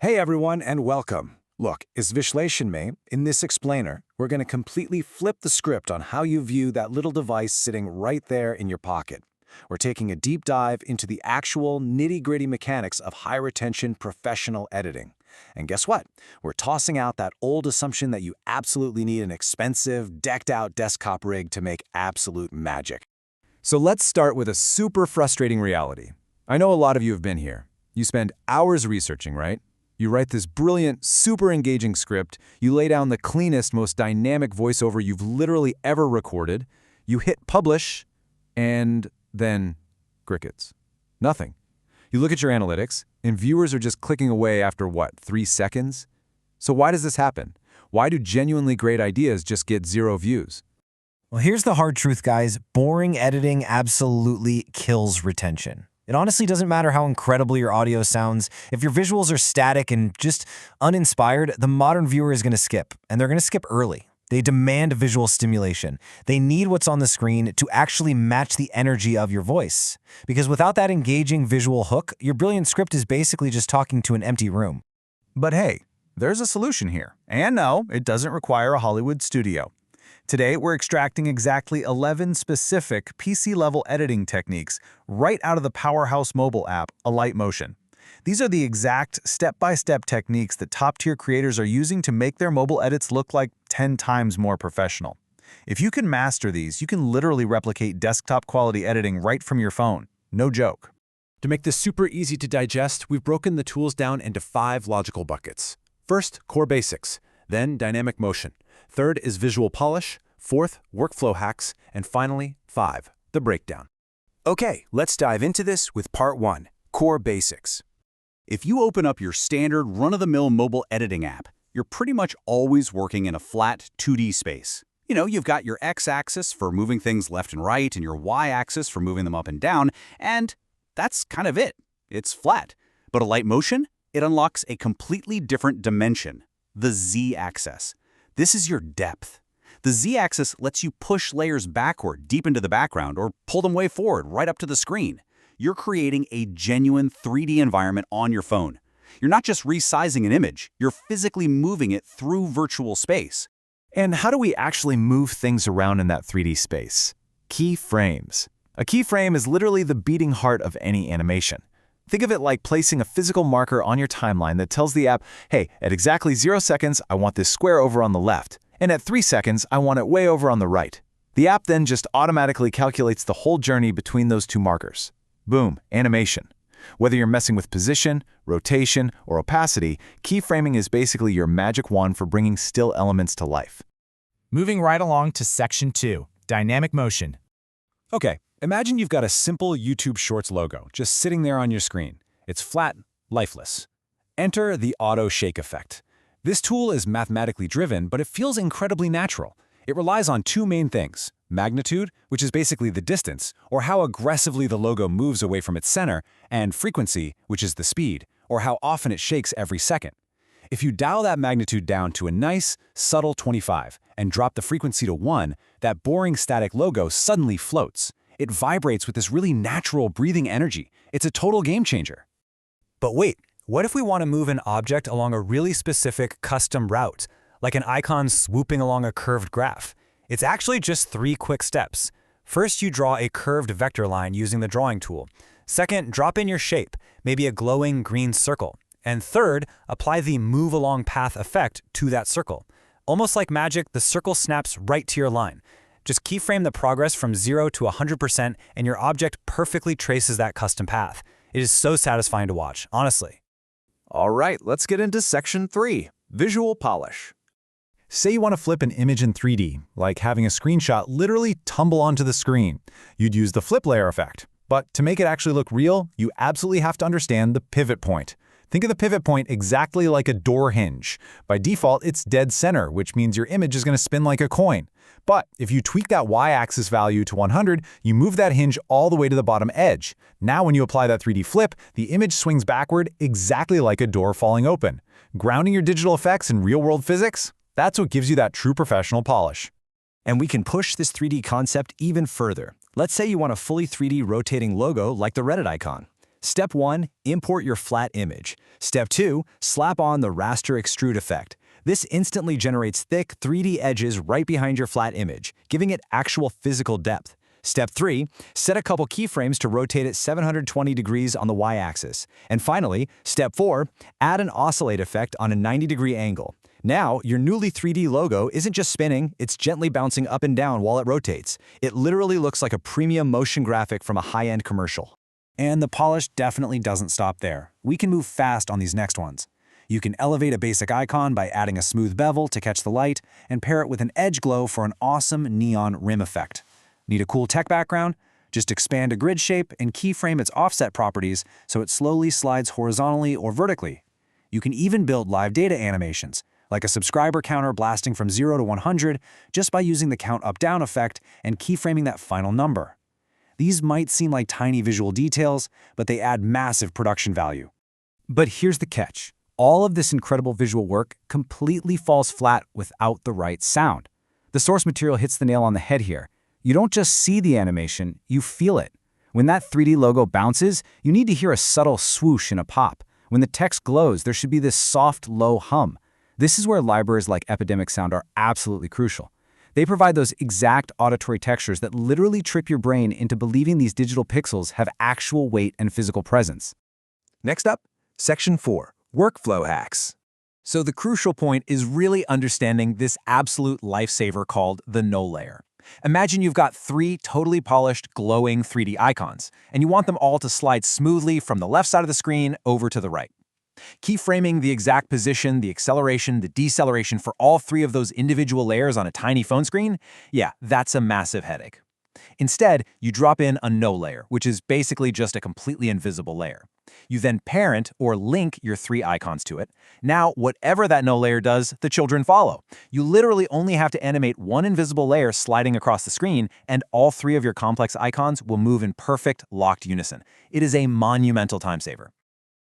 Hey everyone and welcome. Look, it's Vishleshan May. In this explainer, we're going to completely flip the script on how you view that little device sitting right there in your pocket. We're taking a deep dive into the actual nitty-gritty mechanics of high-retention professional editing. And guess what? We're tossing out that old assumption that you absolutely need an expensive, decked-out desktop rig to make absolute magic. So let's start with a super frustrating reality. I know a lot of you have been here. You spend hours researching, right? You write this brilliant, super engaging script, you lay down the cleanest, most dynamic voiceover you've literally ever recorded, you hit publish, and then crickets. Nothing. You look at your analytics, and viewers are just clicking away after what, 3 seconds? So why does this happen? Why do genuinely great ideas just get 0 views? Well, here's the hard truth, guys. Boring editing absolutely kills retention. It honestly doesn't matter how incredible your audio sounds. If your visuals are static and just uninspired, the modern viewer is going to skip, and they're going to skip early. They demand visual stimulation. They need what's on the screen to actually match the energy of your voice. Because without that engaging visual hook, your brilliant script is basically just talking to an empty room. But hey, there's a solution here. And no, it doesn't require a Hollywood studio. Today, we're extracting exactly 11 specific PC-level editing techniques right out of the powerhouse mobile app, Alight Motion. These are the exact step-by-step techniques that top-tier creators are using to make their mobile edits look like 10 times more professional. If you can master these, you can literally replicate desktop-quality editing right from your phone. No joke. To make this super easy to digest, we've broken the tools down into 5 logical buckets. First, core basics, then dynamic motion. Third is visual polish. Fourth, workflow hacks. And finally, 5, the breakdown. Okay, let's dive into this with part 1, core basics. If you open up your standard run-of-the-mill mobile editing app, you're pretty much always working in a flat 2D space. You know, you've got your X-axis for moving things left and right and your Y-axis for moving them up and down, and that's kind of it. It's flat. But Alight Motion, it unlocks a completely different dimension, the Z-axis. This is your depth. The Z-axis lets you push layers backward deep into the background or pull them way forward right up to the screen. You're creating a genuine 3D environment on your phone. You're not just resizing an image, you're physically moving it through virtual space. And how do we actually move things around in that 3D space? Keyframes. A keyframe is literally the beating heart of any animation. Think of it like placing a physical marker on your timeline that tells the app, hey, at exactly 0 seconds, I want this square over on the left, and at 3 seconds, I want it way over on the right. The app then just automatically calculates the whole journey between those 2 markers. Boom, animation. Whether you're messing with position, rotation, or opacity, keyframing is basically your magic wand for bringing still elements to life. Moving right along to section 2, dynamic motion. Okay, imagine you've got a simple YouTube Shorts logo just sitting there on your screen. It's flat, lifeless. Enter the auto shake effect. This tool is mathematically driven, but it feels incredibly natural. It relies on 2 main things: magnitude, which is basically the distance, or how aggressively the logo moves away from its center, and frequency, which is the speed, or how often it shakes every second. If you dial that magnitude down to a nice, subtle 25 and drop the frequency to 1, that boring static logo suddenly floats. It vibrates with this really natural breathing energy. It's a total game changer. But wait, what if we want to move an object along a really specific custom route, like an icon swooping along a curved graph? It's actually just 3 quick steps. First, you draw a curved vector line using the drawing tool. Second, drop in your shape, maybe a glowing green circle. And third, apply the move along path effect to that circle. Almost like magic, the circle snaps right to your line. Just keyframe the progress from 0 to 100% and your object perfectly traces that custom path. It is so satisfying to watch, honestly. All right, let's get into section 3, visual polish. Say you want to flip an image in 3D, like having a screenshot literally tumble onto the screen. You'd use the flip layer effect. But to make it actually look real, you absolutely have to understand the pivot point. Think of the pivot point exactly like a door hinge. By default, it's dead center, which means your image is going to spin like a coin. But if you tweak that y-axis value to 100, you move that hinge all the way to the bottom edge. Now when you apply that 3D flip, the image swings backward exactly like a door falling open. Grounding your digital effects in real-world physics? That's what gives you that true professional polish. And we can push this 3D concept even further. Let's say you want a fully 3D rotating logo like the Reddit icon. Step 1, import your flat image. Step 2, slap on the raster extrude effect. This instantly generates thick 3D edges right behind your flat image, giving it actual physical depth. Step 3, set a couple keyframes to rotate it 720 degrees on the y-axis. And finally, Step 4, add an oscillate effect on a 90-degree angle. Now, your newly 3D logo isn't just spinning, it's gently bouncing up and down while it rotates. It literally looks like a premium motion graphic from a high-end commercial. And the polish definitely doesn't stop there. We can move fast on these next ones. You can elevate a basic icon by adding a smooth bevel to catch the light and pair it with an edge glow for an awesome neon rim effect. Need a cool tech background? Just expand a grid shape and keyframe its offset properties so it slowly slides horizontally or vertically. You can even build live data animations, like a subscriber counter blasting from 0 to 100 just by using the count up-down effect and keyframing that final number. These might seem like tiny visual details, but they add massive production value. But here's the catch. All of this incredible visual work completely falls flat without the right sound. The source material hits the nail on the head here. You don't just see the animation, you feel it. When that 3D logo bounces, you need to hear a subtle swoosh and a pop. When the text glows, there should be this soft, low hum. This is where libraries like Epidemic Sound are absolutely crucial. They provide those exact auditory textures that literally trick your brain into believing these digital pixels have actual weight and physical presence. Next up, Section 4, Workflow Hacks. So the crucial point is really understanding this absolute lifesaver called the no layer. Imagine you've got 3 totally polished, glowing 3D icons, and you want them all to slide smoothly from the left side of the screen over to the right. Keyframing the exact position, the acceleration, the deceleration for all 3 of those individual layers on a tiny phone screen? Yeah, that's a massive headache. Instead, you drop in a no layer, which is basically just a completely invisible layer. You then parent or link your 3 icons to it. Now, whatever that no layer does, the children follow. You literally only have to animate one invisible layer sliding across the screen, and all 3 of your complex icons will move in perfect, locked unison. It is a monumental time saver.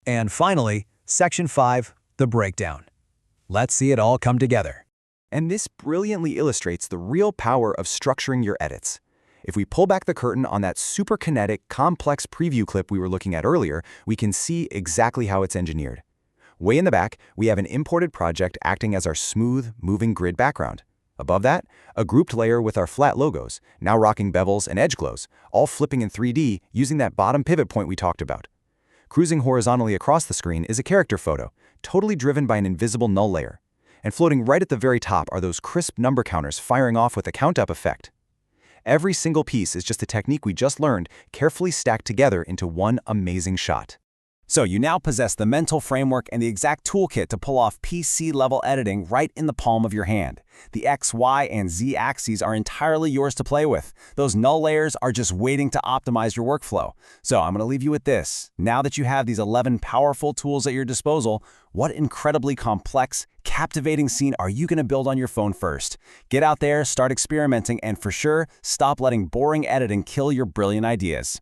And finally, Section 5, the breakdown. Let's see it all come together. And this brilliantly illustrates the real power of structuring your edits. If we pull back the curtain on that super kinetic, complex preview clip we were looking at earlier, we can see exactly how it's engineered. Way in the back, we have an imported project acting as our smooth, moving grid background. Above that, a grouped layer with our flat logos, now rocking bevels and edge glows, all flipping in 3D using that bottom pivot point we talked about. Cruising horizontally across the screen is a character photo, totally driven by an invisible null layer. And floating right at the very top are those crisp number counters firing off with a count-up effect. Every single piece is just a technique we just learned, carefully stacked together into one amazing shot. So you now possess the mental framework and the exact toolkit to pull off PC-level editing right in the palm of your hand. The X, Y, and Z axes are entirely yours to play with. Those null layers are just waiting to optimize your workflow. So I'm going to leave you with this. Now that you have these 11 powerful tools at your disposal, what incredibly complex, captivating scene are you going to build on your phone first? Get out there, start experimenting, and for sure, stop letting boring editing kill your brilliant ideas.